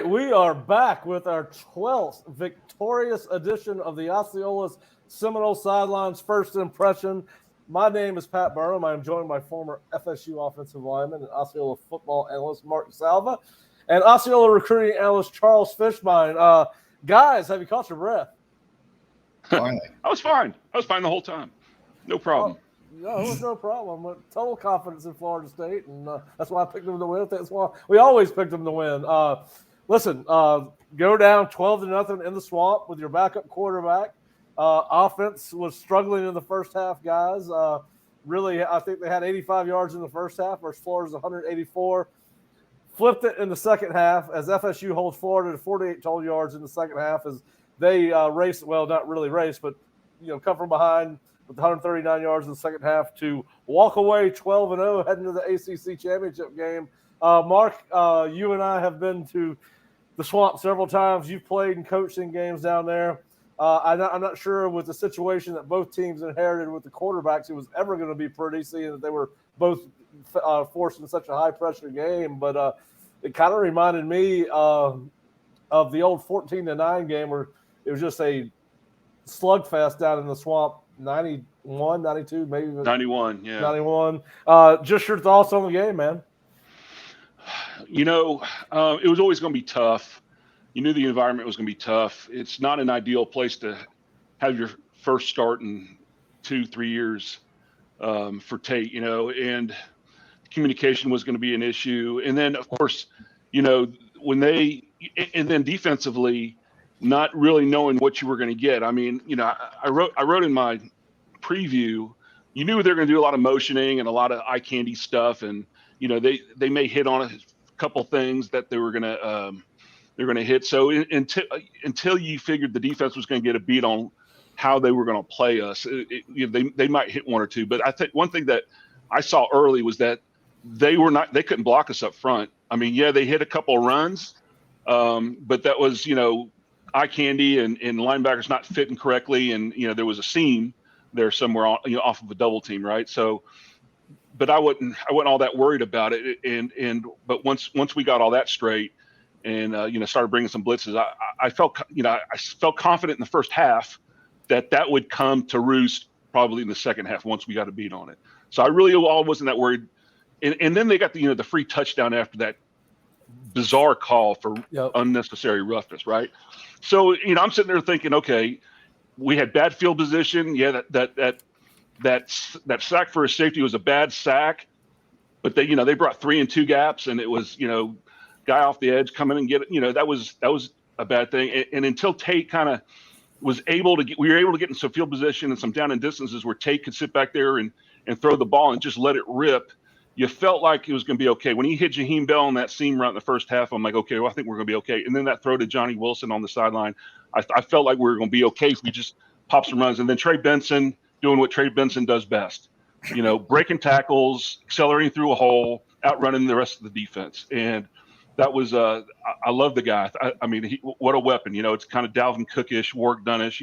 right, we are back with our 12th victorious edition of the Osceola's Seminole Sidelines First Impression. My name is Pat Burnham. I am joined by former FSU offensive lineman and Osceola football analyst Mark Salva and Osceola recruiting analyst Charles Fishbein. Guys, have you caught your breath? Finally. I was fine the whole time. No problem. No, it was no problem. Total confidence in Florida State, and that's why I picked them to win. That's why we always picked them to win. Listen, go down 12-0 in the swamp with your backup quarterback. Offense was struggling in the first half, guys. Really, I think they had 85 yards in the first half versus Florida's 184. Flipped it in the second half as FSU holds Florida to 48 total yards in the second half as they race, well, not really race, but come from behind with 139 yards in the second half to walk away 12-0 heading to the ACC championship game. Mark, you and I have been to the swamp several times. You've played and coached in games down there. I'm not sure with the situation that both teams inherited with the quarterbacks it was ever going to be pretty, seeing that they were both forced in such a high-pressure game. But it kind of reminded me of the old 14-9 game where it was just a slugfest down in the swamp, 91, 92, maybe. 91, yeah. 91. Just your thoughts on the game, man. It was always going to be tough. You knew the environment was going to be tough. It's not an ideal place to have your first start in 2-3 years for Tate, and communication was going to be an issue. And then, of course, and then defensively, not really knowing what you were going to get. I mean, I wrote in my preview, you knew they were going to do a lot of motioning and a lot of eye candy stuff. And, they may hit on a couple things that they're going to hit. So until you figured the defense was going to get a beat on how they were going to play us, they might hit one or two. But I think one thing that I saw early was that they couldn't block us up front. I mean, yeah, they hit a couple of runs, but that was, eye candy and linebackers not fitting correctly. And, there was a seam there somewhere, off of a double team. Right. So, but I wasn't all that worried about it. But once we got all that straight and, started bringing some blitzes, I felt confident in the first half that would come to roost probably in the second half once we got a beat on it. So I really wasn't that worried. And then they got the free touchdown after that bizarre call for unnecessary roughness, right? So, I'm sitting there thinking, okay, we had bad field position. Yeah, that sack for a safety was a bad sack, but they brought 3 and 2 gaps, and it was, guy off the edge coming and get it. That was a bad thing. And until Tate kind of was we were able to get in some field position and some down and distances where Tate could sit back there and throw the ball and just let it rip. You felt like it was going to be okay. When he hit Jaheim Bell on that seam route in the first half, I'm like, okay, well, I think we're going to be okay. And then that throw to Johnny Wilson on the sideline, I felt like we were going to be okay if we just pop some runs. And then Trey Benson doing what Trey Benson does best, breaking tackles, accelerating through a hole, outrunning the rest of the defense. And that was, I love the guy. I mean, what a weapon. It's kind of Dalvin Cook-ish, Warwick Dunn-ish,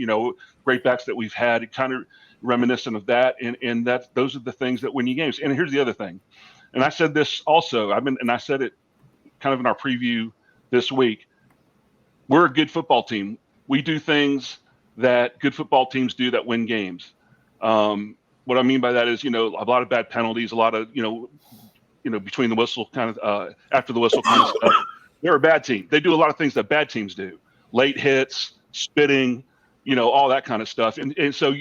great backs that we've had. It kind of reminiscent of that. And those are the things that win you games. And here's the other thing. And I said this also, I said it kind of in our preview this week. We're a good football team. We do things that good football teams do that win games. What I mean by that is, a lot of bad penalties, a lot of, between the whistle kind of, after the whistle kind of stuff. They're a bad team. They do a lot of things that bad teams do. Late hits, spitting, all that kind of stuff. And so,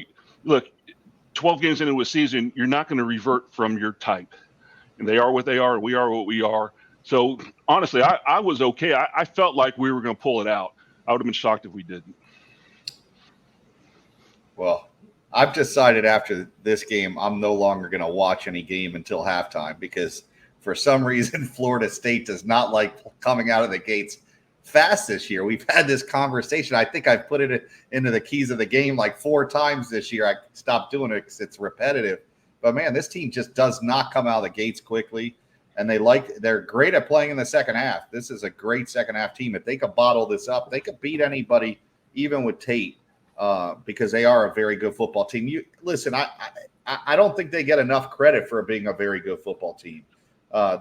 look, 12 games into a season, you're not going to revert from your type. And they are what they are, and we are what we are. So, honestly, I was okay. I felt like we were going to pull it out. I would have been shocked if we didn't. Well, I've decided after this game, I'm no longer going to watch any game until halftime because for some reason, Florida State does not like coming out of the gates fast this year. We've had this conversation. I think I've put it into the keys of the game like 4 times this year. I stopped doing it because it's repetitive. But, man, this team just does not come out of the gates quickly, and they're great at playing in the second half. This is a great second-half team. If they could bottle this up, they could beat anybody, even with Tate, because they are a very good football team. Listen, I don't think they get enough credit for being a very good football team.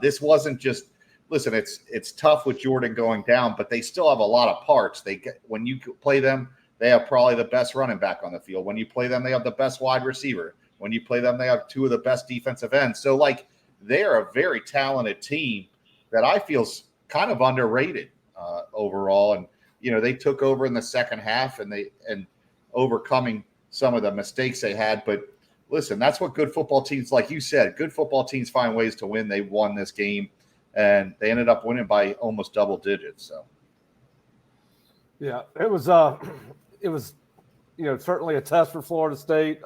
This wasn't just listen, it's tough with Jordan going down, but they still have a lot of parts. When you play them, they have probably the best running back on the field. When you play them, they have the best wide receiver. When you play them, they have two of the best defensive ends. So, like, they're a very talented team that I feel is kind of underrated overall. And, they took over in the second half and overcoming some of the mistakes they had. But listen, that's what good football teams, like you said, good football teams find ways to win. They won this game, and they ended up winning by almost double digits. So, yeah, it was certainly a test for Florida State.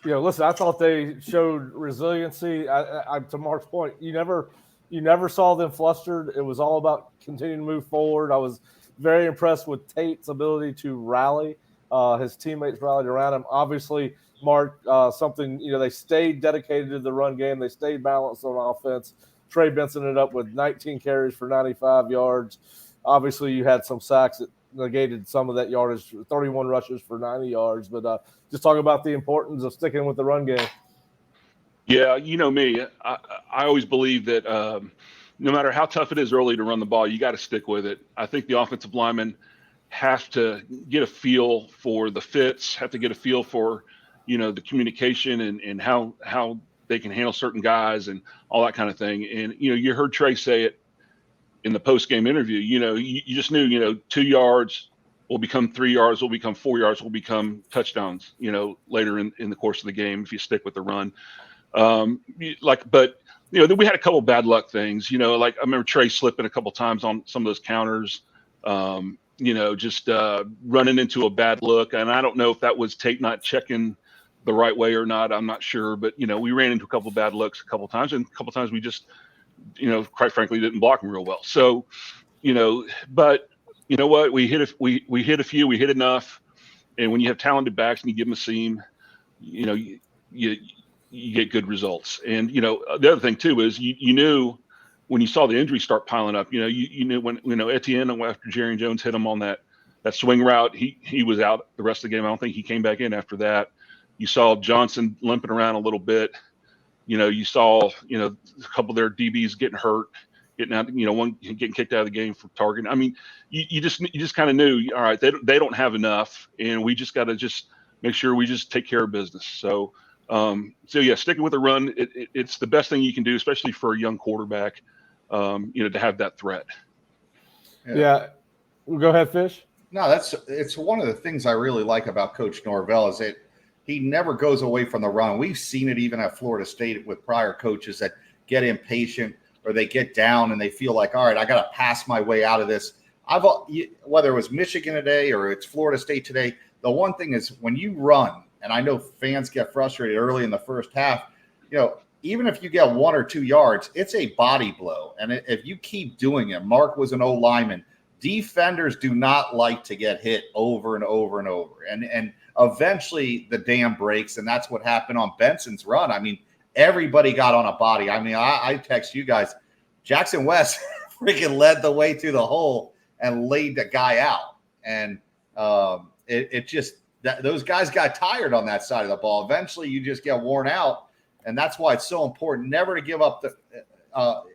Listen, I thought they showed resiliency. I to Mark's point, you never saw them flustered. It was all about continuing to move forward. I was very impressed with Tate's ability to rally. His teammates rallied around him. Obviously, Mark, they stayed dedicated to the run game. They stayed balanced on offense. Trey Benson ended up with 19 carries for 95 yards. Obviously, you had some sacks that negated some of that yardage, 31 rushes for 90 yards. But just talk about the importance of sticking with the run game. Yeah, you know me. I always believe that no matter how tough it is early to run the ball, you got to stick with it. I think the offensive linemen have to get a feel for the fits, have to get a feel for, the communication and how they can handle certain guys and all that kind of thing. And, you heard Trey say it in the post-game interview. You just knew, 2 yards will become 3 yards, will become 4 yards, will become touchdowns, later in the course of the game if you stick with the run. Then we had a couple bad luck things, like I remember Trey slipping a couple times on some of those counters, just running into a bad look. And I don't know if that was Tate not checking the right way or not. I'm not sure, but, we ran into a couple bad looks a couple times, and a couple times we just, quite frankly, didn't block them real well. So, but you know what, we hit a few, we hit enough. And when you have talented backs and you give them a seam, you get good results. And, the other thing too is you knew when you saw the injuries start piling up, you knew when, Etienne, after Jerry Jones hit him on that swing route, he was out the rest of the game. I don't think he came back in after that. You saw Johnson limping around a little bit. You saw, a couple of their DBs getting hurt, getting out, one getting kicked out of the game for targeting. I mean, you just kind of knew, all right, they don't have enough, and we just got to just make sure we just take care of business. So yeah, sticking with the run, it's the best thing you can do, especially for a young quarterback, to have that threat. Yeah. Go ahead, Fish. No, it's one of the things I really like about Coach Norvell is that he never goes away from the run. We've seen it even at Florida State with prior coaches that get impatient or they get down and they feel like, all right, I got to pass my way out of this. Whether it was Michigan today or it's Florida State today, the one thing is when you run, and I know fans get frustrated early in the first half, even if you get 1 or 2 yards, it's a body blow. And if you keep doing it, Mark was an old lineman. Defenders do not like to get hit over and over and over. And eventually the dam breaks, and that's what happened on Benson's run. I mean, everybody got on a body. I mean, I text you guys, Jackson West freaking led the way through the hole and laid the guy out. And those guys got tired on that side of the ball. Eventually you just get worn out. And that's why it's so important never to give up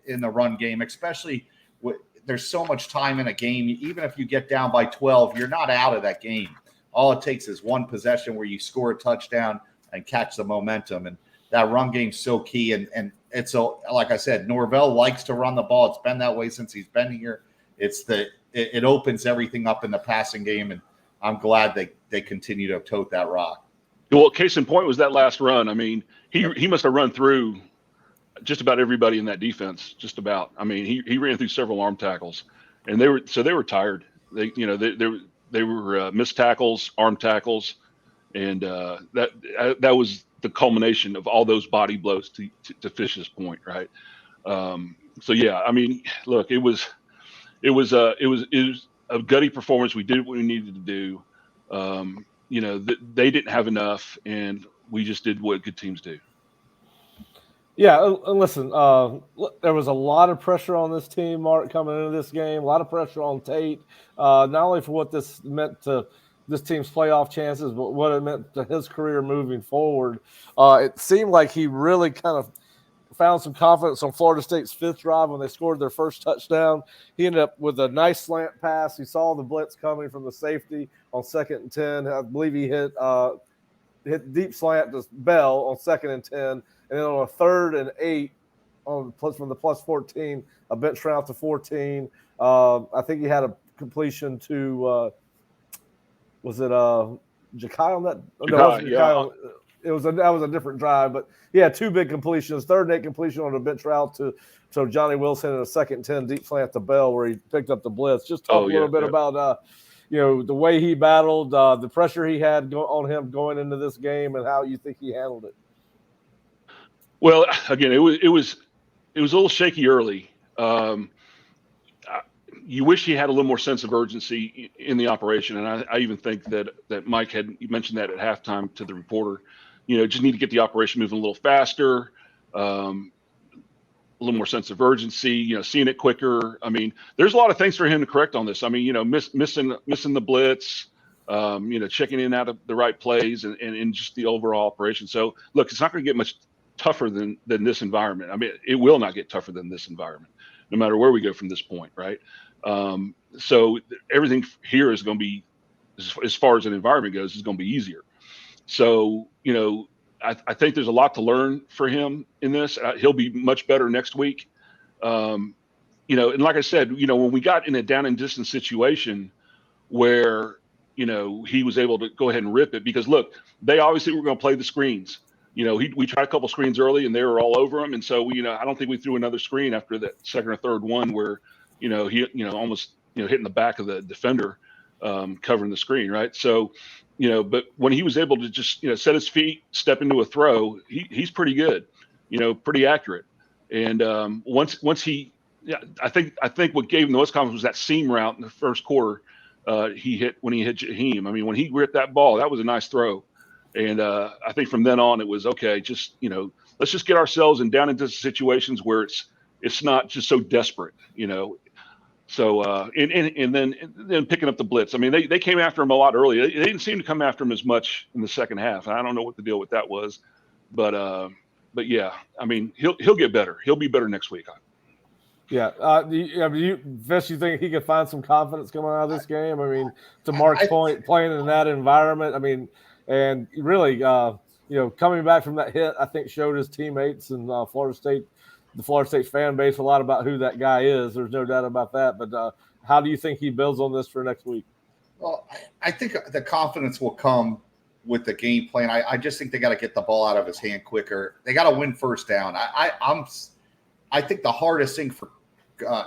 in the run game, especially there's so much time in a game. Even if you get down by 12, you're not out of that game. All it takes is one possession where you score a touchdown and catch the momentum. And that run game's so key. And it's like I said, Norvell likes to run the ball. It's been that way since he's been here. It opens everything up in the passing game. And I'm glad they continue to tote that rock. Well, case in point was that last run. I mean, he must have run through just about everybody in that defense, just about. I mean, he ran through several arm tackles, and they were tired. They were missed tackles, arm tackles, and that was the culmination of all those body blows to Fish's point, right? So yeah, I mean, look, it was a gutty performance. We did what we needed to do. They didn't have enough, and we just did what good teams do. Yeah, listen, there was a lot of pressure on this team, Mark, coming into this game, a lot of pressure on Tate, not only for what this meant to this team's playoff chances, but what it meant to his career moving forward. It seemed like he really kind of found some confidence on Florida State's fifth drive when they scored their first touchdown. He ended up with a nice slant pass. He saw the blitz coming from the safety on 2nd and 10. I believe he hit deep slant to Bell on 2nd and 10. And then on a 3rd and 8 from the plus 14, a bench route to 14. I think he had a completion to was it Ja'Kai on that? No, it wasn't Ja'Kai. That was a different drive, but yeah, 2 big completions. 3rd and 8 completion on a bench route to Johnny Wilson, and a 2nd and 10 deep slant to Bell where he picked up the blitz. Just talk a little bit about the way he battled, the pressure he had on him going into this game, and how you think he handled it. Well, again, it was a little shaky early. You wish he had a little more sense of urgency in the operation, and I even think that Mike had mentioned that at halftime to the reporter. Just need to get the operation moving a little faster, a little more sense of urgency. Seeing it quicker. I mean, there's a lot of things for him to correct on this. I mean, missing the blitz, checking in out of the right plays, and just the overall operation. So, look, it's not going to get much tougher than this environment. I mean, it will not get tougher than this environment, no matter where we go from this point, right? So everything here is going to be, as far as an environment goes, is going to be easier. So, I think there's a lot to learn for him in this. He'll be much better next week. And like I said, when we got in a down and distance situation where, he was able to go ahead and rip it, because look, they obviously were going to play the screens. We tried a couple screens early and they were all over him. And so, I don't think we threw another screen after that 2nd or 3rd one where, he, almost, hitting the back of the defender, covering the screen. Right. So, but when he was able to just, set his feet, step into a throw, he's pretty good, pretty accurate. And once he, I think what gave him the most confidence was that seam route in the first quarter. When he hit Jaheim. I mean, when he ripped that ball, that was a nice throw. And I think from then on it was okay. Just let's just get ourselves down into situations where it's not just so desperate. So and then picking up the blitz. I mean, they came after him a lot early. They didn't seem to come after him as much in the second half. I don't know what the deal with that was, but yeah, I mean, he'll get better. He'll be better next week. Yeah. Vish, you think he could find some confidence coming out of this game? I mean, to Mark's point, playing in that environment. I mean, and really, coming back from that hit, I think showed his teammates and the Florida State fan base a lot about who that guy is. There's no doubt about that. But how do you think he builds on this for next week? Well, I think the confidence will come with the game plan. I just think they got to get the ball out of his hand quicker. They got to win first down. I think the hardest thing for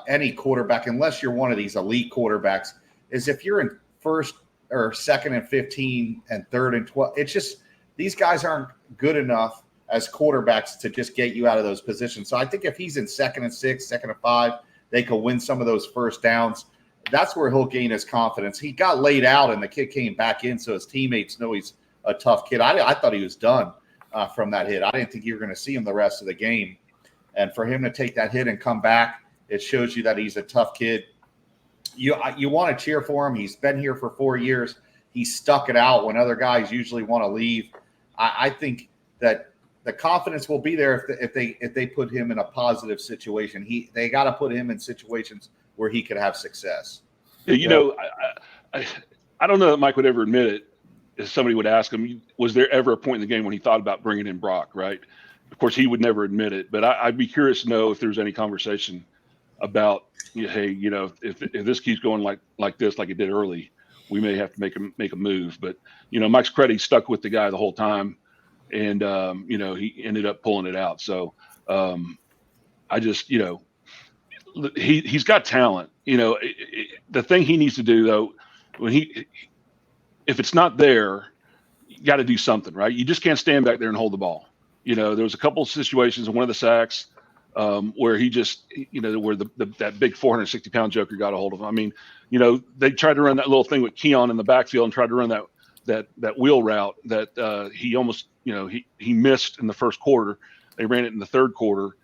any quarterback, unless you're one of these elite quarterbacks, is if you're in 1st or 2nd and 15 and 3rd and 12. It's just these guys aren't good enough as quarterbacks to just get you out of those positions. So I think if he's in 2nd and 6, 2nd and 5, they could win some of those first downs. That's where he'll gain his confidence. He got laid out and the kid came back in, so his teammates know he's a tough kid. I thought he was done from that hit. I didn't think you were going to see him the rest of the game. And for him to take that hit and come back, it shows you that he's a tough kid. You want to cheer for him. He's been here for 4 years. He stuck it out when other guys usually want to leave. I think that the confidence will be there if they put him in a positive situation. They got to put him in situations where he could have success. I don't know that Mike would ever admit it. If somebody would ask him, was there ever a point in the game when he thought about bringing in Brock? Right. Of course, he would never admit it, but I'd be curious to know if there's any conversation about, hey, if this keeps going like this, like it did early, we may have to make a move. But Mike's credit, he stuck with the guy the whole time, and he ended up pulling it out. So I just he's got talent. The thing he needs to do though, if it's not there, you got to do something, right? You just can't stand back there and hold the ball. There was a couple of situations in one of the sacks where he just, where that big 460-pound joker got a hold of him. I mean, they tried to run that little thing with Keon in the backfield and tried to run that wheel route that he almost, he missed in the first quarter. They ran it in the third quarter,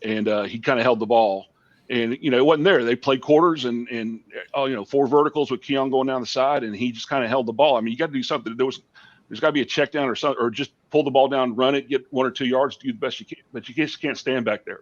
and he kind of held the ball. And, it wasn't there. They played quarters and 4 verticals with Keon going down the side, and he just kind of held the ball. I mean, you got to do something. There's got to be a check down or something, or just pull the ball down, run it, get 1 or 2 yards, do the best you can. But you just can't stand back there,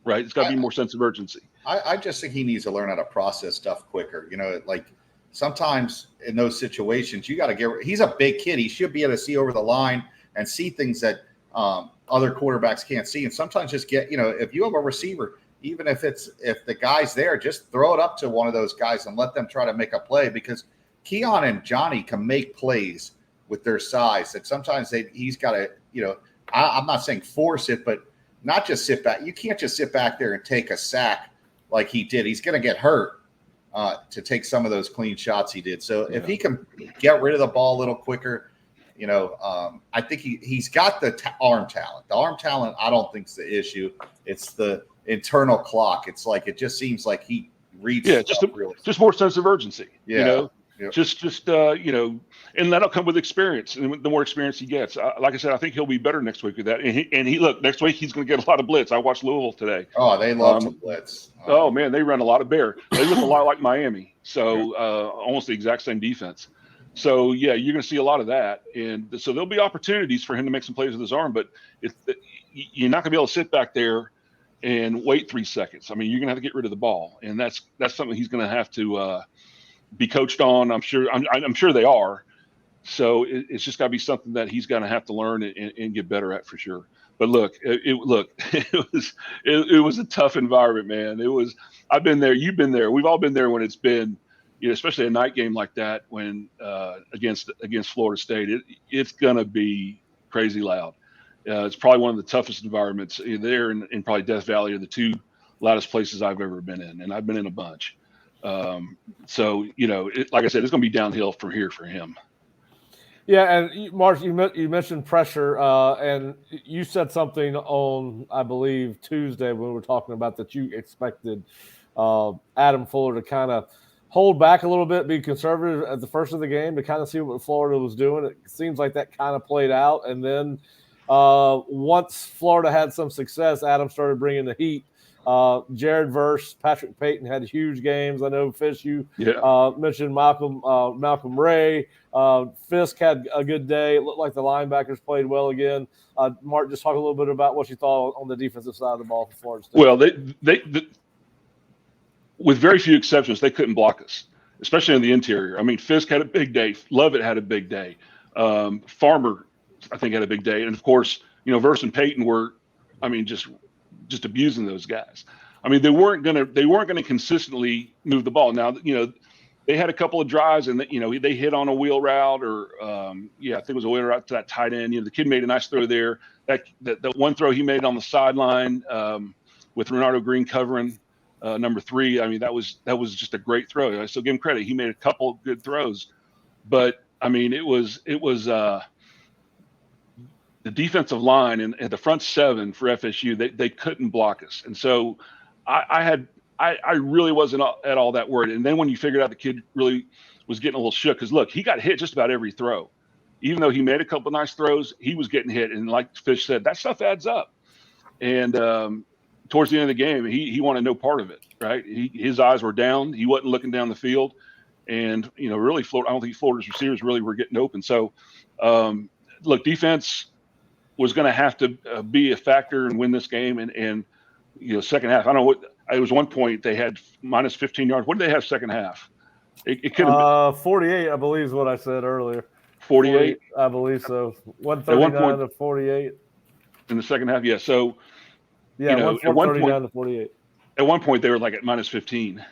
right? It's got to be more sense of urgency. I just think he needs to learn how to process stuff quicker. Like sometimes in those situations, you got to he's a big kid. He should be able to see over the line and see things that other quarterbacks can't see. And sometimes just if you have a receiver, even if the guy's there, just throw it up to one of those guys and let them try to make a play, because Keon and Johnny can make plays with their size that sometimes he's got to, I'm not saying force it, but not just sit back. You can't just sit back there and take a sack like he did. He's going to get hurt to take some of those clean shots he did. So if he can get rid of the ball a little quicker, I think he's got the arm talent. The arm talent, I don't think is the issue. It's the internal clock. It's like it just seems like he reads. Yeah, just more sense of urgency. Yeah. Yep. Just and that'll come with experience. And the more experience he gets, like I said, I think he'll be better next week with that. And he look, next week he's going to get a lot of blitz. I watched Louisville today. Oh, they love to blitz. Oh man, they run a lot of bear. They look a lot like Miami. So almost the exact same defense. So yeah, you're going to see a lot of that. And so there'll be opportunities for him to make some plays with his arm, but you're not going to be able to sit back there and wait 3 seconds. I mean, you're going to have to get rid of the ball, and that's something he's going to have to be coached on. I'm sure they are. So it's just got to be something that he's going to have to learn and get better at for sure. But look, it was a tough environment, man. I've been there, you've been there, we've all been there when it's been, especially a night game like that when against Florida State, it's going to be crazy loud. It's probably one of the toughest environments there, in probably Death Valley are the 2 loudest places I've ever been in, and I've been in a bunch. So like I said, it's going to be downhill from here for him. Yeah, and Mark, you mentioned pressure, and you said something on, I believe, Tuesday when we were talking about that you expected Adam Fuller to kind of hold back a little bit, be conservative at the first of the game to kind of see what Florida was doing. It seems like that kind of played out, and then once Florida had some success, Adam started bringing the heat. Jared Verse, Patrick Payton had huge games. I know Fish, you mentioned Malcolm Ray. Fisk had a good day. It looked like the linebackers played well again. Mark, just talk a little bit about what you thought on the defensive side of the ball for Florida State. Well, they with very few exceptions, they couldn't block us, especially in the interior. I mean, Fisk had a big day. Lovett had a big day. Farmer, I think, had a big day. And, of course, Verse and Payton were, just abusing those guys. I mean, they weren't gonna consistently move the ball. Now, they had a couple of drives and they hit on a wheel route or I think it was a wheel route to that tight end. The kid made a nice throw there. That one throw he made on the sideline with Renardo Green covering number 3. I mean, that was just a great throw. I still give him credit. He made a couple of good throws, but I mean, it was the defensive line and the front 7 for FSU, they couldn't block us. And so I really wasn't at all that worried. And then when you figured out the kid really was getting a little shook, because look, he got hit just about every throw. Even though he made a couple of nice throws, he was getting hit. And like Fish said, that stuff adds up. And towards the end of the game, he wanted no part of it, right? His eyes were down. He wasn't looking down the field. And, really, Florida, I don't think Florida's receivers really were getting open. So, look, defense was going to have to be a factor and win this game. And second half, I don't know what – it was one point they had minus 15 yards. What did they have second half? It could have been 48, I believe is what I said earlier. 48? I believe so. 139 to 48. In the second half, yeah. So, yeah, 139 to 48. At one point, they were like at minus 15,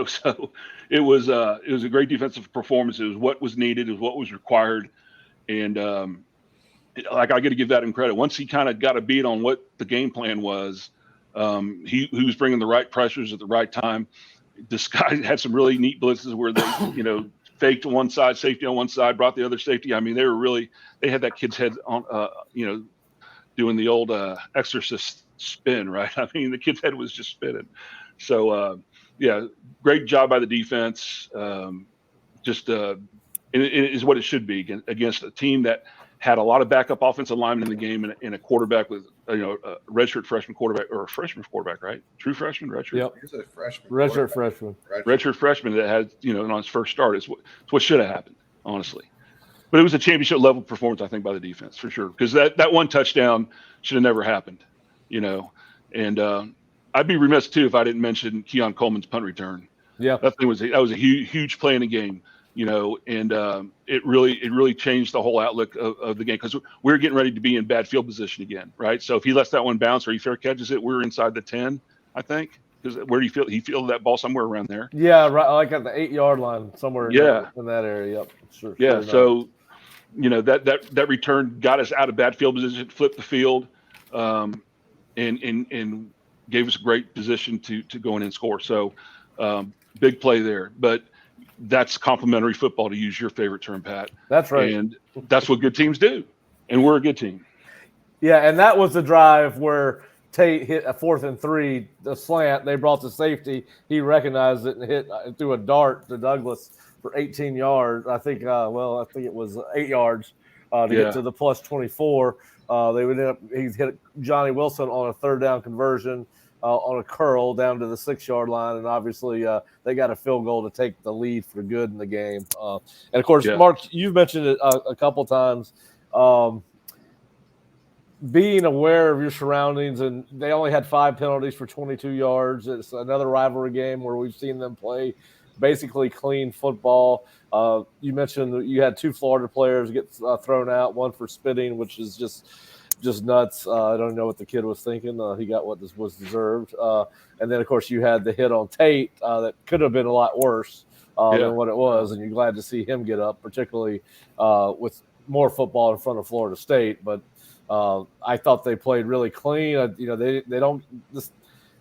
So it was a great defensive performance. It was what was needed. It was what was required. And, I got to give that him credit. Once he kind of got a beat on what the game plan was, he was bringing the right pressures at the right time. This guy had some really neat blitzes where they, faked one side, safety on one side, brought the other safety. I mean, they had that kid's head on, doing the old exorcist spin, right? I mean, the kid's head was just spinning. So, great job by the defense. It is what it should be against a team that had a lot of backup offensive linemen in the game and a quarterback with, a redshirt freshman quarterback or a freshman quarterback, right? True freshman, redshirt? Yep. He's a freshman. Redshirt freshman. Redshirt freshman that had, on his first start. It's what should have happened, honestly. But it was a championship level performance, I think, by the defense for sure. Because that one touchdown should have never happened, And I'd be remiss too if I didn't mention Keon Coleman's punt return. Yeah, that was a huge play in the game, and it really changed the whole outlook of the game because we're getting ready to be in bad field position again, right? So if he lets that one bounce or he fair catches it, we're inside the 10, I think. Because where do you feel he fielded that ball somewhere around there? Yeah, right, like at the 8-yard line somewhere. Yeah, in that area. Yep, sure. Yeah, so that return got us out of bad field position, flipped the field, and gave us a great position to go in and score. So big play there, but that's complimentary football, to use your favorite term, Pat. That's right, and that's what good teams do, and we're a good team. Yeah, and that was the drive where Tate hit a 4th and 3, the slant. They brought the safety. He recognized it and threw a dart to Douglas for 18 yards. I think it was 8 yards to get to the plus 24. He hit Johnny Wilson on a 3rd down conversion on a curl down to the 6-yard line, and obviously they got a field goal to take the lead for good in the game. And of course, Mark, you've mentioned it a couple times. Being aware of your surroundings, and they only had 5 penalties for 22 yards. It's another rivalry game where we've seen them play basically clean football. You mentioned that you had 2 Florida players get thrown out, one for spitting, which is just nuts. I don't know what the kid was thinking. He got what was deserved. And then, of course, you had the hit on Tate that could have been a lot worse than what it was, and you're glad to see him get up, particularly with more football in front of Florida State. But I thought they played really clean.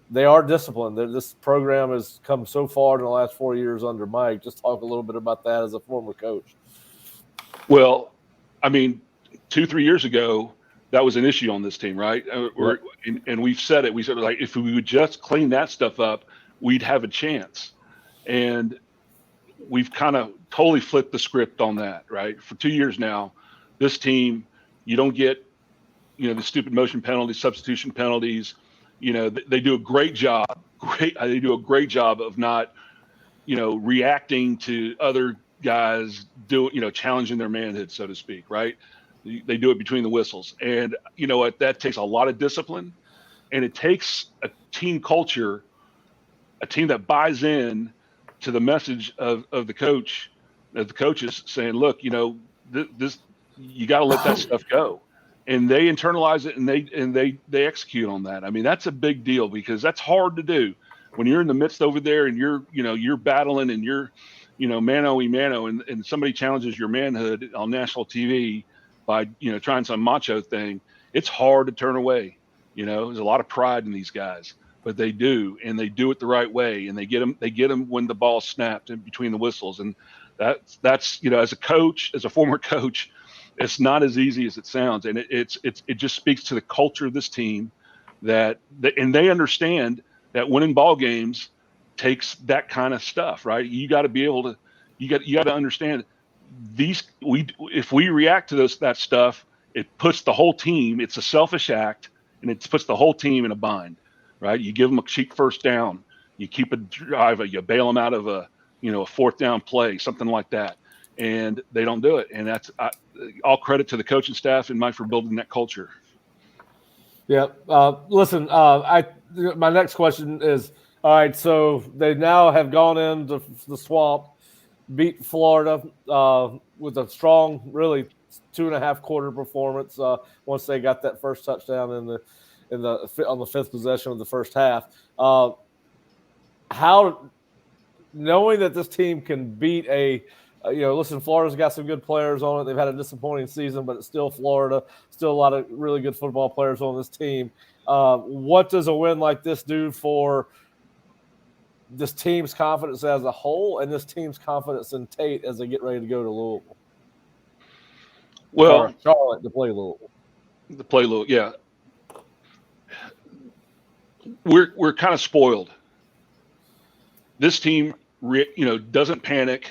They are disciplined. This program has come so far in the last 4 years under Mike. Just talk a little bit about that as a former coach. Well, I mean, 2-3 years ago, that was an issue on this team, right? And we've said it. We said, like, if we would just clean that stuff up, we'd have a chance. And we've kind of totally flipped the script on that, right? For 2 years now, this team, you don't get the stupid motion penalties, substitution penalties. They do a great job. They do a great job of not, reacting to other guys challenging their manhood, so to speak, right? They do it between the whistles. And you know what? That takes a lot of discipline, and it takes a team culture, a team that buys in to the message of the coach, of the coaches saying, look, this you got to let that stuff go. And they internalize it, and they execute on that. I mean, that's a big deal because that's hard to do when you're in the midst over there and you're battling and you're, mano y mano, and somebody challenges your manhood on national TV by, trying some macho thing. It's hard to turn away. There's a lot of pride in these guys, but they do, and they do it the right way, and they get them when the ball snapped in between the whistles. And that's as a coach, as a former coach, it's not as easy as it sounds, and it just speaks to the culture of this team and they understand that winning ball games takes that kind of stuff, right? You got to be able to, you got to understand if we react to that stuff, it puts the whole team. It's a selfish act, and it puts the whole team in a bind, right? You give them a cheap first down, you keep a drive, you bail them out of a 4th down play, something like that. And they don't do it. And that's all credit to the coaching staff and Mike for building that culture. Yeah. Listen, my next question is, all right, so they now have gone into the swamp, beat Florida with a strong, really 2.5 quarter performance once they got that first touchdown on the 5th possession of the first half. How, knowing that this team can beat listen, Florida's got some good players on it. They've had a disappointing season, but it's still Florida. Still a lot of really good football players on this team. What does a win like this do for this team's confidence as a whole and this team's confidence in Tate as they get ready to go to Louisville? Well, Charlotte to play Louisville. Yeah. We're kind of spoiled. This team, doesn't panic.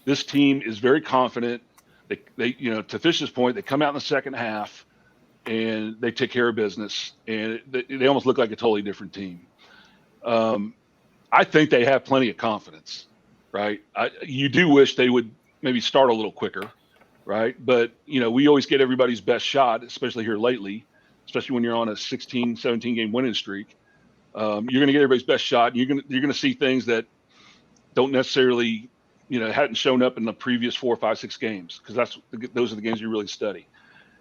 This team is very confident. They to Fish's point, they come out in the second half and they take care of business, and they almost look like a totally different team. I think they have plenty of confidence, right? You do wish they would maybe start a little quicker, right? But, we always get everybody's best shot, especially here lately, especially when you're on a 16, 17 game winning streak. You're going to get everybody's best shot. And you're going to see things that don't necessarily, hadn't shown up in the previous 4, 5, 6 games, because those are the games you really study.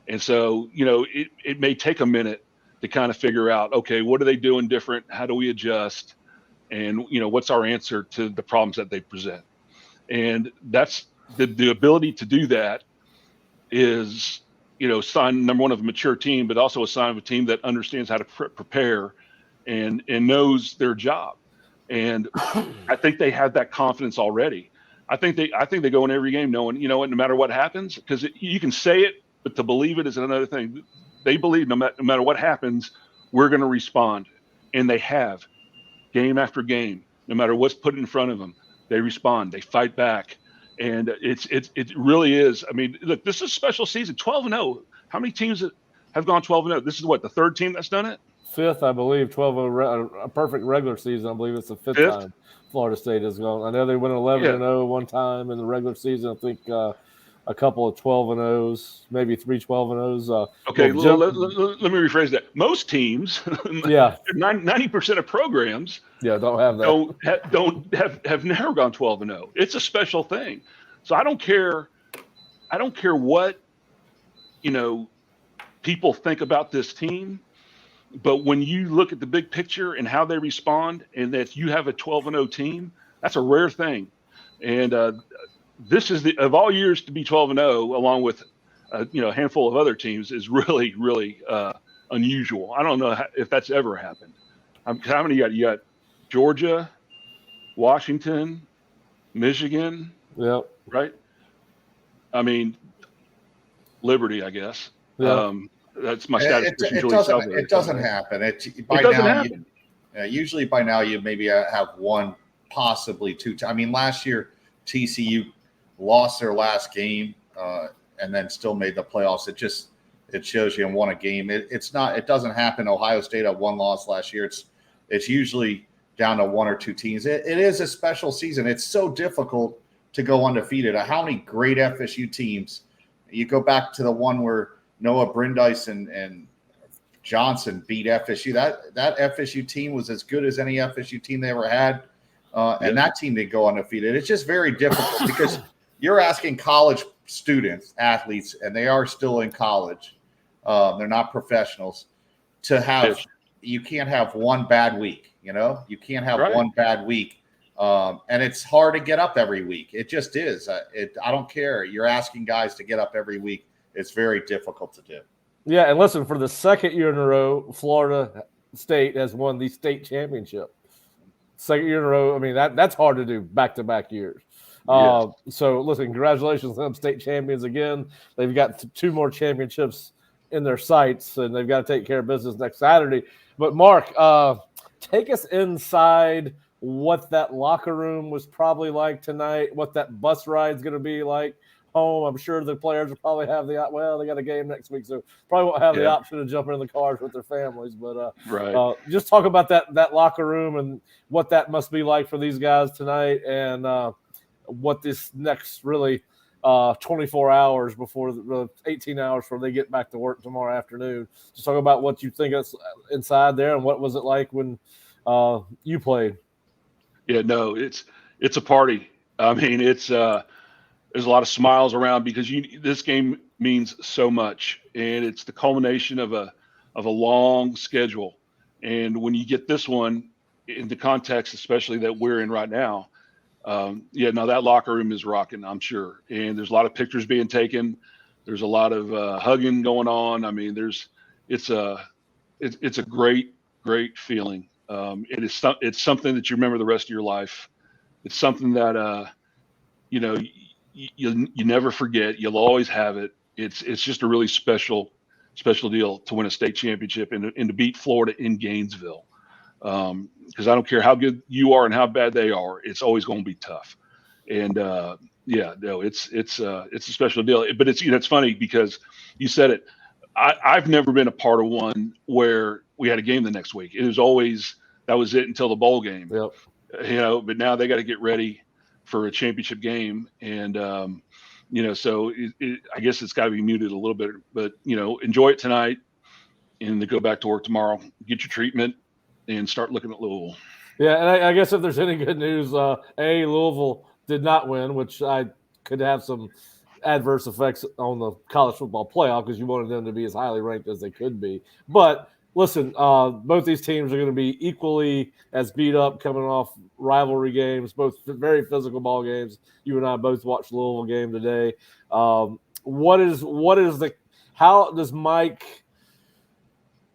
And so, it may take a minute to kind of figure out, okay, what are they doing different? How do we adjust? And, what's our answer to the problems that they present? And that's the ability to do that is, sign number one of a mature team, but also a sign of a team that understands how to prepare and knows their job. And I think they have that confidence already. I think they go in every game knowing, no matter what happens, because you can say it, but to believe it is another thing. They believe no matter what happens, we're going to respond. And they have, game after game, no matter what's put in front of them, they respond, they fight back. And it really is. I mean, look, this is a special season, 12-0. How many teams have gone 12-0? This is what, the third team that's done it? Fifth, I believe. 12-0, a perfect regular season. I believe it's the fifth time Florida State has gone. I know they went 11-0 one time in the regular season. I think a couple of 12-0s, maybe 3 12-0s. Okay, let me rephrase that. Most teams, 90% of programs, don't have that. have never gone 12-0. It's a special thing. So I don't care what people think about this team, but when you look at the big picture and how they respond, and that you have a 12-0 team, that's a rare thing. And this is of all years to be 12-0, along with a handful of other teams, is really, really unusual. I don't know if that's ever happened. How many you got Georgia, Washington, Michigan. Yep. Right. I mean, Liberty, I guess. Yeah. That's my statistician. It doesn't happen. It doesn't happen. Usually by now you maybe have one, possibly two. I mean, last year TCU lost their last game and then still made the playoffs. It shows you and won a game. It doesn't happen. Ohio State had one loss last year. It's usually down to one or two teams. It is a special season. It's so difficult to go undefeated. How many great FSU teams? You go back to the one where Noah Brindise and Johnson beat FSU. That FSU team was as good as any FSU team they ever had. And that team didn't go undefeated. It's just very difficult because you're asking college students, athletes, and they are still in college. They're not professionals. You can't have one bad week. You can't have one bad week. And it's hard to get up every week. It just is. I don't care. You're asking guys to get up every week. It's very difficult to do. Yeah, and listen, for the second year in a row, Florida State has won the state championship. Second year in a row. I mean, that's hard to do back-to-back years. Yes. So, listen, congratulations to them, state champions again. They've got 2 more championships in their sights, and they've got to take care of business next Saturday. But, Mark, take us inside what that locker room was probably like tonight, what that bus ride is going to be like home. I'm sure the players will probably have they got a game next week, so probably won't have the option to jump in the cars with their families. But just talk about that locker room and what that must be like for these guys tonight, and what this next really 24 hours before the 18 hours before they get back to work tomorrow afternoon. Just talk about what you think is inside there and what was it like when you played. Yeah, no, it's a party. I mean, there's a lot of smiles around because this game means so much, and it's the culmination of a long schedule. And when you get this one in the context, especially that we're in right now, that locker room is rocking, I'm sure. And there's a lot of pictures being taken. There's a lot of hugging going on. I mean, it's a great, great feeling. It's something that you remember the rest of your life. It's something that you never forget. You'll always have it. It's just a really special deal to win a state championship and to beat Florida in Gainesville. Because I don't care how good you are and how bad they are, it's always going to be tough. And it's a special deal. But it's funny because you said it. I've never been a part of one where we had a game the next week. It was always that was it until the bowl game. Yep. But now they got to get ready for a championship game, and So I guess it's got to be muted a little bit, but enjoy it tonight and then go back to work tomorrow, get your treatment and start looking at Louisville. Yeah. And I guess if there's any good news, Louisville did not win, which I could have some adverse effects on the college football playoff because you wanted them to be as highly ranked as they could be. But listen, both these teams are going to be equally as beat up coming off rivalry games, both very physical ball games. You and I both watched the Louisville game today. How does Mike?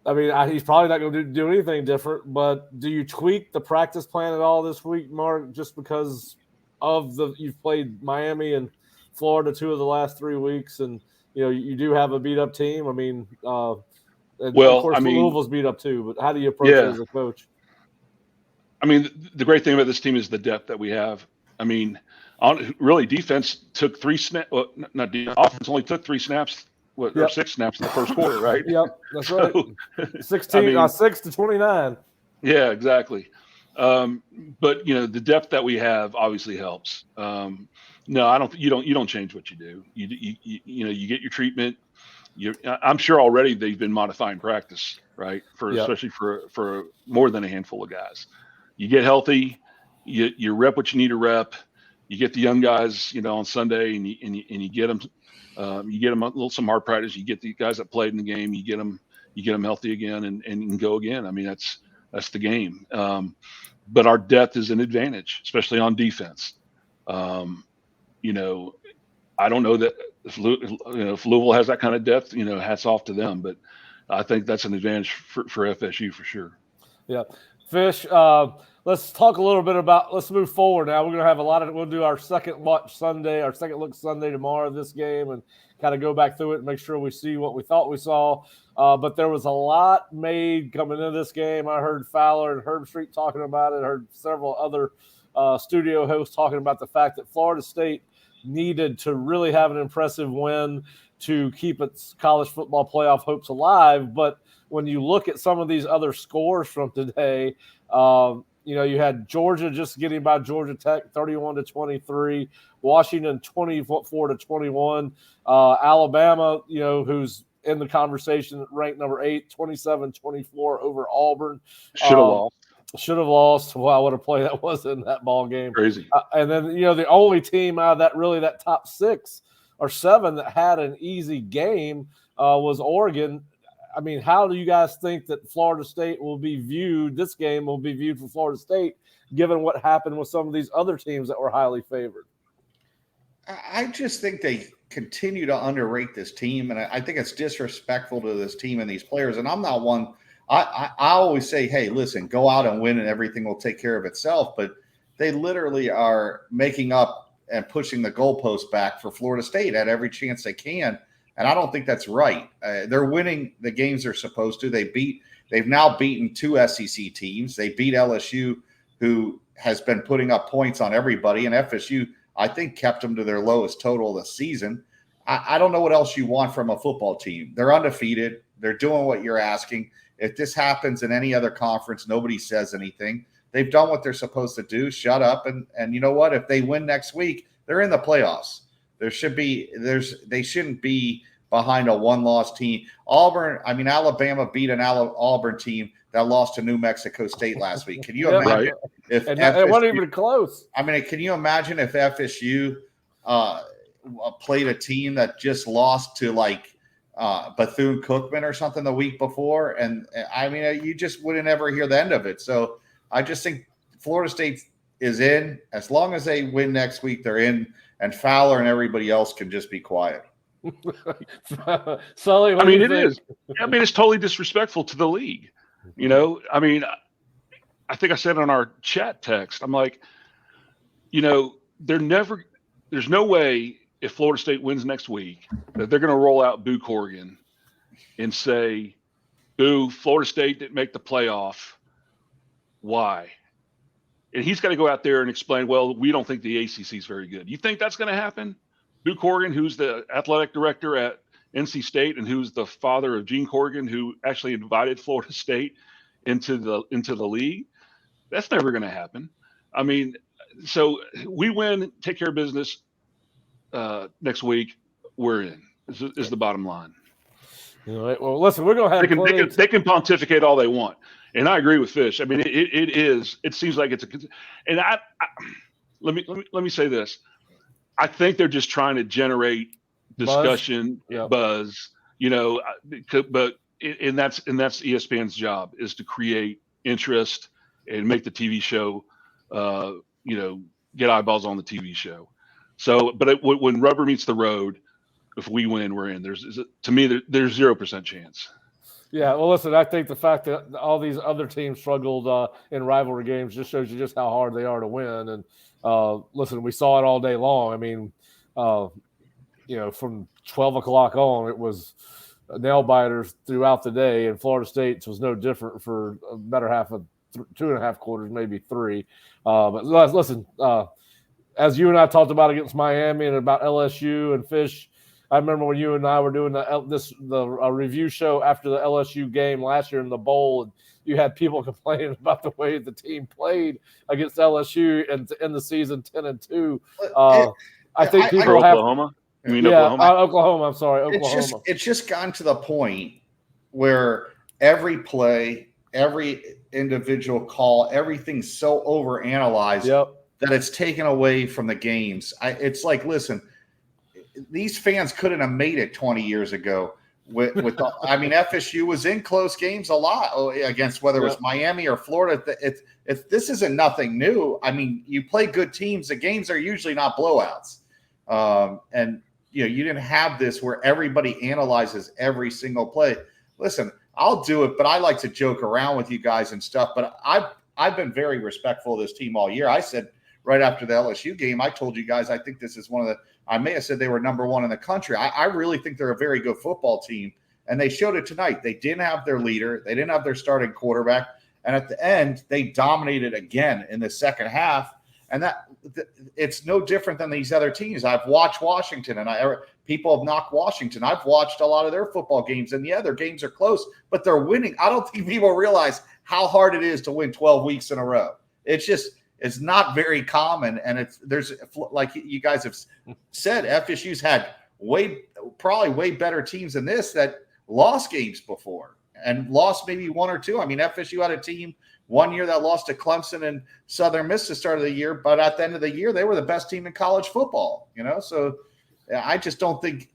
I mean, he's probably not going to do anything different, but do you tweak the practice plan at all this week, Mark, just because of you've played Miami and Florida 2 of the last 3 weeks, and you do have a beat up team. I mean, of course, Louisville's beat up too, but how do you approach it as a coach? I mean, the great thing about this team is the depth that we have. I mean, really, defense took 3 snaps. Well, not defense. Offense only took 3 snaps, or 6 snaps in the first quarter, right? Yep, that's right. 6 to 29. Yeah, exactly. But the depth that we have obviously helps. No, I don't. You don't change what you do. You get your treatment. I'm sure already they've been modifying practice, right? Especially for more than a handful of guys. You get healthy. You rep what you need to rep. You get the young guys, on Sunday, and you get them. You get them some hard practice. You get the guys that played in the game. You get them healthy again, and you can go again. I mean, that's the game. But our depth is an advantage, especially on defense. I don't know that if Louisville has that kind of depth, hats off to them. But I think that's an advantage for FSU for sure. Yeah. Fish, let's talk a little bit let's move forward now. We're going to have we'll do our second look Sunday tomorrow of this game and kind of go back through it and make sure we see what we thought we saw. But there was a lot made coming into this game. I heard Fowler and Herb Street talking about it. I heard several other studio hosts talking about the fact that Florida State needed to really have an impressive win to keep its college football playoff hopes alive. But when you look at some of these other scores from today, you had Georgia just getting by Georgia Tech 31-23, Washington 24-21, Alabama, who's in the conversation, ranked number 8, 27-24 over Auburn. Should have lost. Wow, what a play that was in that ball game. Crazy. And then, the only team out of that top 6 or 7 that had an easy game was Oregon. I mean, how do you guys think that Florida State this game will be viewed for Florida State, given what happened with some of these other teams that were highly favored? I just think they continue to underrate this team, and I think it's disrespectful to this team and these players. And I'm not one. I always say, hey, listen, go out and win, and everything will take care of itself. But they literally are making up and pushing the goalpost back for Florida State at every chance they can. And I don't think that's right. They're winning the games they're supposed to. They've now beaten 2 SEC teams. They beat LSU, who has been putting up points on everybody. And FSU, I think, kept them to their lowest total this season. I don't know what else you want from a football team. They're undefeated. They're doing what you're asking. If this happens in any other conference, nobody says anything. They've done what they're supposed to do. Shut up. And you know what? If they win next week, they're in the playoffs. They shouldn't be behind a one-loss team. Alabama beat an Auburn team that lost to New Mexico State last week. Can you imagine if it wasn't even close? I mean, can you imagine if FSU played a team that just lost to Bethune-Cookman or something the week before? And I mean, you just wouldn't ever hear the end of it. So I just think Florida State is in. As long as they win next week, they're in. And Fowler and everybody else can just be quiet. Sully, I mean, it is. I mean, it's totally disrespectful to the league. I mean, I think I said on our chat text, I'm like, there's no way if Florida State wins next week that they're going to roll out Boo Corrigan and say, boo, Florida State didn't make the playoff. Why? And he's got to go out there and explain, well, we don't think the ACC is very good. You think that's going to happen? Boo Corrigan, who's the athletic director at NC State and who's the father of Gene Corrigan, who actually invited Florida State into the league, that's never going to happen. I mean, so we win, take care of business. next week, we're in. Is the bottom line. Well, listen, we're going to have they can pontificate all they want, and I agree with Fish. I mean, it is. It seems like it's and let me say this. I think they're just trying to generate discussion, buzz. But that's ESPN's job, is to create interest and make the TV show, get eyeballs on the TV show. So, but when rubber meets the road, if we win, we're in. There's 0% chance. Yeah, well, listen, I think the fact that all these other teams struggled in rivalry games just shows you just how hard they are to win. And listen, we saw it all day long. I mean, from 12 o'clock on, it was nail biters throughout the day, and Florida State was no different for a better half of 2.5 quarters, maybe 3. But listen, as you and I talked about against Miami and about LSU and Fish, I remember when you and I were doing the review show after the LSU game last year in the bowl, and you had people complaining about the way the team played against LSU and to end the season 10-2. I think people have Oklahoma. You mean Oklahoma? Oklahoma. I'm sorry, Oklahoma. It's just gotten to the point where every play, every individual call, everything's so overanalyzed that it's taken away from the games. It's like, listen, these fans couldn't have made it 20 years ago. FSU was in close games a lot against whether it was Miami or Florida. This isn't nothing new. I mean, you play good teams. The games are usually not blowouts. And you didn't have this where everybody analyzes every single play. Listen, I'll do it, but I like to joke around with you guys and stuff. But I've been very respectful of this team all year. I said right after the LSU game, I told you guys I think this is I may have said they were number 1 in the country. I really think they're a very good football team, and they showed it tonight. They didn't have their leader. They didn't have their starting quarterback, and at the end, they dominated again in the second half. And it's no different than these other teams. I've watched Washington, and people have knocked Washington. I've watched a lot of their football games, and their games are close, but they're winning. I don't think people realize how hard it is to win 12 weeks in a row. It's not very common, and there's like you guys have said, FSU's had probably way better teams than this that lost games before and lost maybe 1 or 2. I mean, FSU had a team one year that lost to Clemson and Southern Miss to start of the year, but at the end of the year, they were the best team in college football. So I just don't think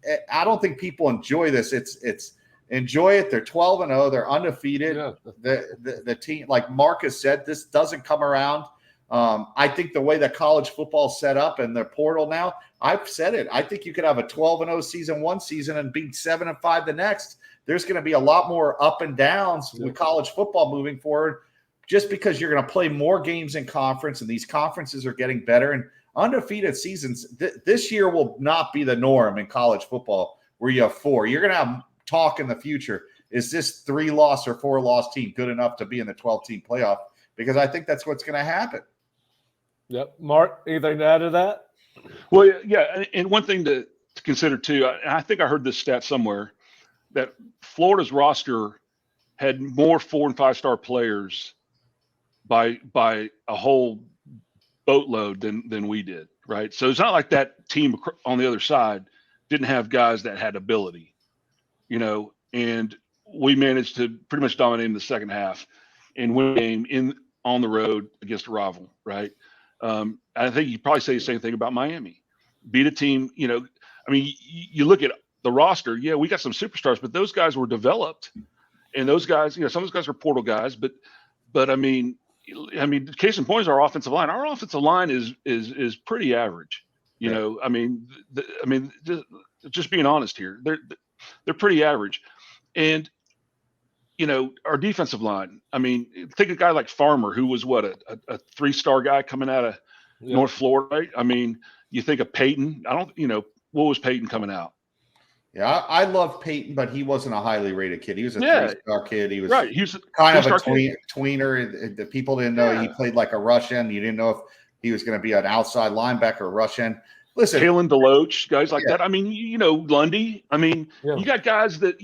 people enjoy this. It's enjoy it. They're 12-0. They're undefeated. Yeah. The team, like Marcus said, this doesn't come around. I think the way that college football is set up and the portal now, I've said it. I think you could have a 12-0 season one season and be 7-5 the next. There's going to be a lot more up and downs with college football moving forward, just because you're going to play more games in conference, and these conferences are getting better. And undefeated seasons this year will not be the norm in college football, where you have 4. You're going to have talk in the future. Is this 3-loss or 4-loss team good enough to be in the 12-team playoff? Because I think that's what's going to happen. Yep. Mark, anything to add to that? Well, yeah. And one thing to consider too, I think I heard this stat somewhere, that Florida's roster had more 4- and 5-star players by a whole boatload than we did, right? So it's not like that team on the other side didn't have guys that had ability, and we managed to pretty much dominate in the second half and win a game on the road against a rival, right? I think you probably say the same thing about Miami. Beat a team, you look at the roster, we got some superstars, but those guys were developed, and those guys, some of those guys are portal guys, but I mean, case in point is our offensive line. Our offensive line is pretty average, just being honest here, they're pretty average, and our defensive line. I mean, take a guy like Farmer, who was a 3-star guy coming out of North Florida. Right? I mean, you think of Peyton. What was Peyton coming out? Yeah, I love Peyton, but he wasn't a highly rated kid. He was a 3-star kid. He was right. He was kind of a tweener. The people didn't know he played like a rush end. You didn't know if he was going to be an outside linebacker or rush end. Listen, Kalen DeLoach, guys like that. I mean, Lundy. I mean, you got guys that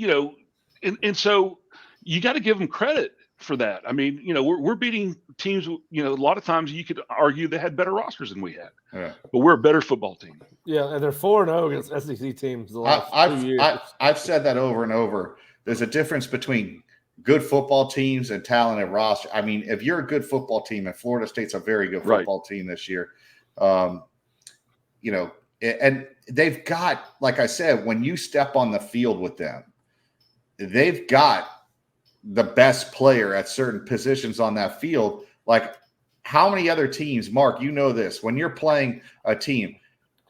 and so you got to give them credit for that. I mean, we're beating teams. A lot of times you could argue they had better rosters than we had, but we're a better football team. Yeah, and they're 4-0 against SEC teams the last 2 years. I've said that over and over. There's a difference between good football teams and talented roster. I mean, if you're a good football team, and Florida State's a very good football team this year, and they've got, like I said, when you step on the field with them, they've got the best player at certain positions on that field. Like, how many other teams, Mark, you know this, when you're playing a team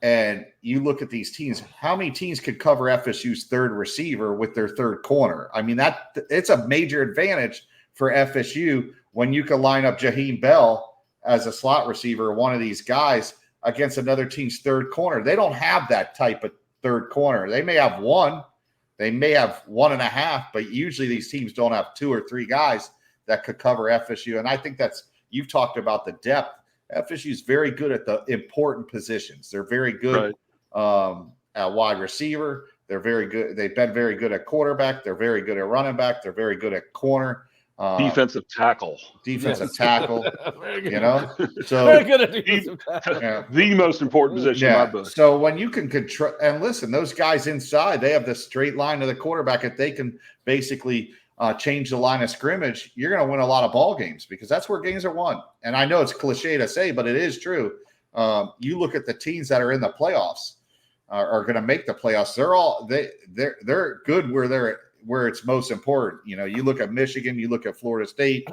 and you look at these teams, how many teams could cover FSU's third receiver with their third corner? I mean, it's a major advantage for FSU when you can line up Jaheim Bell as a slot receiver, one of these guys, against another team's third corner. They don't have that type of third corner. They may have one. They may have 1.5, but usually these teams don't have 2 or 3 guys that could cover FSU. And I think you've talked about the depth. FSU is very good at the important positions. They're very good at wide receiver. They're very good. They've been very good at quarterback. They're very good at running back. They're very good at corner. Defensive tackle. Tackle. So very good at defensive tackle. The most important position in my book. So when you can control, and listen, those guys inside, they have the straight line to the quarterback. If they can basically change the line of scrimmage, you're going to win a lot of ball games, because that's where games are won. And I know it's cliche to say, but it is true. You look at the teams that are in the playoffs, are going to make the playoffs. They're good where it's most important. You look at Michigan, you look at Florida State,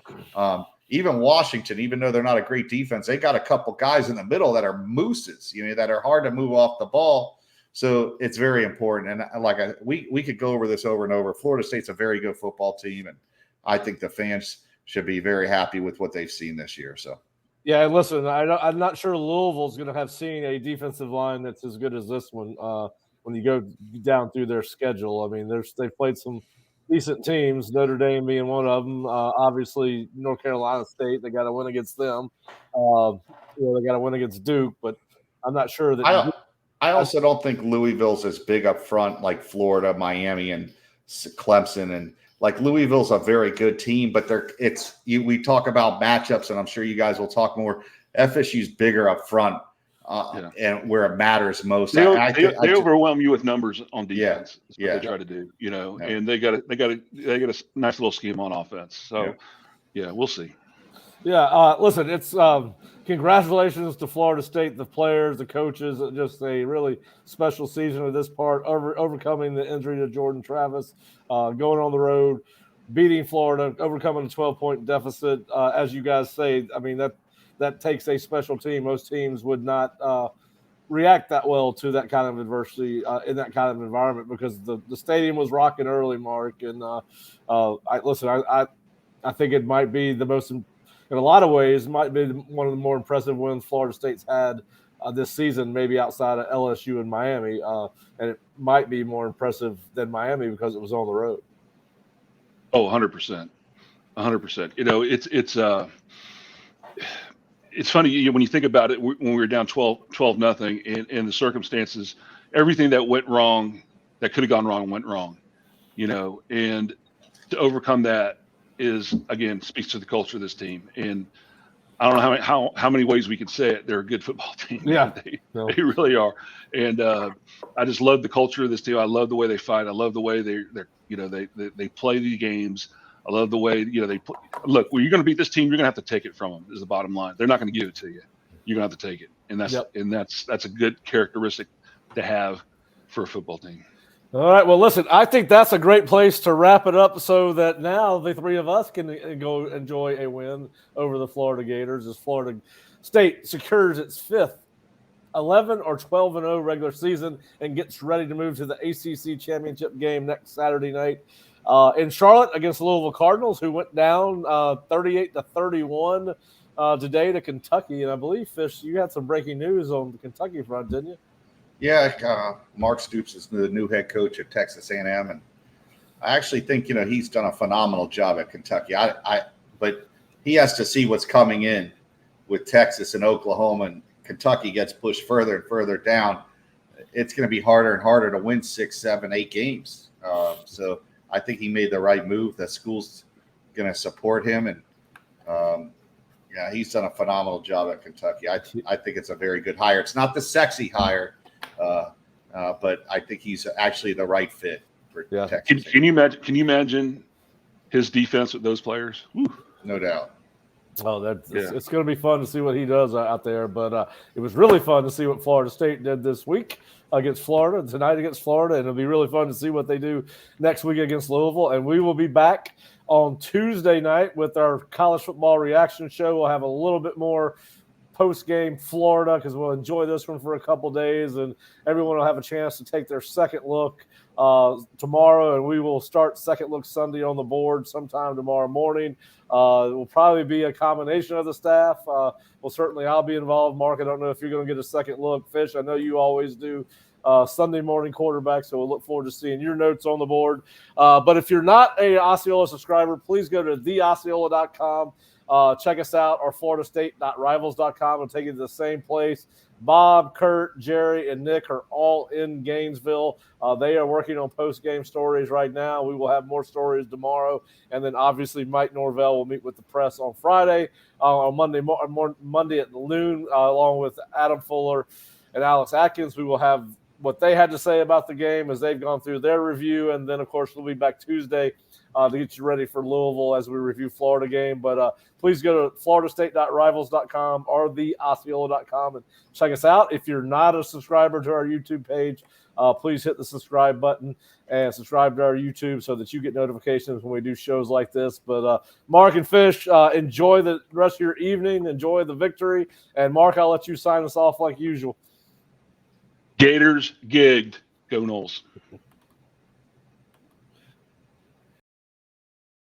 even Washington, even though they're not a great defense, they got a couple guys in the middle that are mooses, that are hard to move off the ball. So it's very important. And we could go over this over and over. Florida State's a very good football team, and I think the fans should be very happy with what they've seen this year. So. Yeah, and listen, I'm not sure Louisville's going to have seen a defensive line that's as good as this one. When you go down through their schedule, I mean, they've played some decent teams, Notre Dame being one of them. Obviously, North Carolina State, they got to win against them. They got to win against Duke, but I'm not sure that. I also don't think Louisville's as big up front like Florida, Miami, and Clemson. And like, Louisville's a very good team, but we talk about matchups, and I'm sure you guys will talk more. FSU's bigger up front. And where it matters most, they overwhelm you with numbers on defense. Yeah, they try to do, and they got a nice little scheme on offense. So, we'll see. Yeah, listen, it's congratulations to Florida State, the players, the coaches. Just a really special season of this part, overcoming the injury to Jordan Travis, going on the road, beating Florida, overcoming a 12-point deficit. As you guys say, I mean, that takes a special team. Most teams would not react that well to that kind of adversity in that kind of environment, because the stadium was rocking early, Mark. And I think it might be the most, in a lot of ways, might be one of the more impressive wins Florida State's had this season, maybe outside of LSU and Miami. And it might be more impressive than Miami because it was on the road. Oh, 100%. 100%. It's funny when you think about it, when we were down 12-0 and the circumstances, everything that went wrong, that could have gone wrong, went wrong, and to overcome that speaks to the culture of this team. And I don't know how many ways we could say it. They're a good football team. Yeah, they really are. And I just love the culture of this team. I love the way they fight. I love the way they play the games. I love the way, they look, when you're going to beat this team, you're going to have to take it from them, is the bottom line. They're not going to give it to you. You're going to have to take it. And that's a good characteristic to have for a football team. All right. Well, listen, I think that's a great place to wrap it up, so that now the three of us can go enjoy a win over the Florida Gators as Florida State secures its 5th 11 or 12-0 regular season and gets ready to move to the ACC championship game next Saturday night in Charlotte against the Louisville Cardinals, who went down 38-31 today to Kentucky. And I believe, Fish, you had some breaking news on the Kentucky front, didn't you? Yeah, Mark Stoops is the new head coach at Texas A&M, and I actually think he's done a phenomenal job at Kentucky. But he has to see what's coming in with Texas and Oklahoma, and Kentucky gets pushed further and further down. It's going to be harder and harder to win 6, 7, 8 games. So I think he made the right move. The school's going to support him. And yeah, he's done a phenomenal job at Kentucky. I think it's a very good hire. It's not the sexy hire, but I think he's actually the right fit for Texas. Can you imagine? Can you imagine his defense with those players? Whew. No doubt. Oh, it's going to be fun to see what he does out there. But it was really fun to see what Florida State did this week against Florida, tonight against Florida, and it'll be really fun to see what they do next week against Louisville. And we will be back on Tuesday night with our college football reaction show. We'll have a little bit more post-game Florida because we'll enjoy this one for a couple days, and everyone will have a chance to take their second look tomorrow, and we will start Second Look Sunday on the board sometime tomorrow morning. It will probably be a combination of the staff. Well, certainly I'll be involved. Mark, I don't know if you're going to get a second look. Fish, I know you always do. Sunday morning quarterback, so we'll look forward to seeing your notes on the board. But if you're not a Osceola subscriber, please go to theosceola.com. Check us out, or floridastate.rivals.com will take you to the same place. Bob, Kurt, Jerry, and Nick are all in Gainesville. They are working on post-game stories right now. We will have more stories tomorrow. And then obviously Mike Norvell will meet with the press on Friday, on Monday at noon, along with Adam Fuller and Alex Atkins. We will have what they had to say about the game as they've gone through their review. And then, of course, we'll be back Tuesday to get you ready for Louisville as we review Florida game. But please go to floridastate.rivals.com or theosceola.com and check us out. If you're not a subscriber to our YouTube page, please hit the subscribe button and subscribe to our YouTube so that you get notifications when we do shows like this. But Mark and Fish, enjoy the rest of your evening. Enjoy the victory. And Mark, I'll let you sign us off like usual. Gators gigged. Go Noles.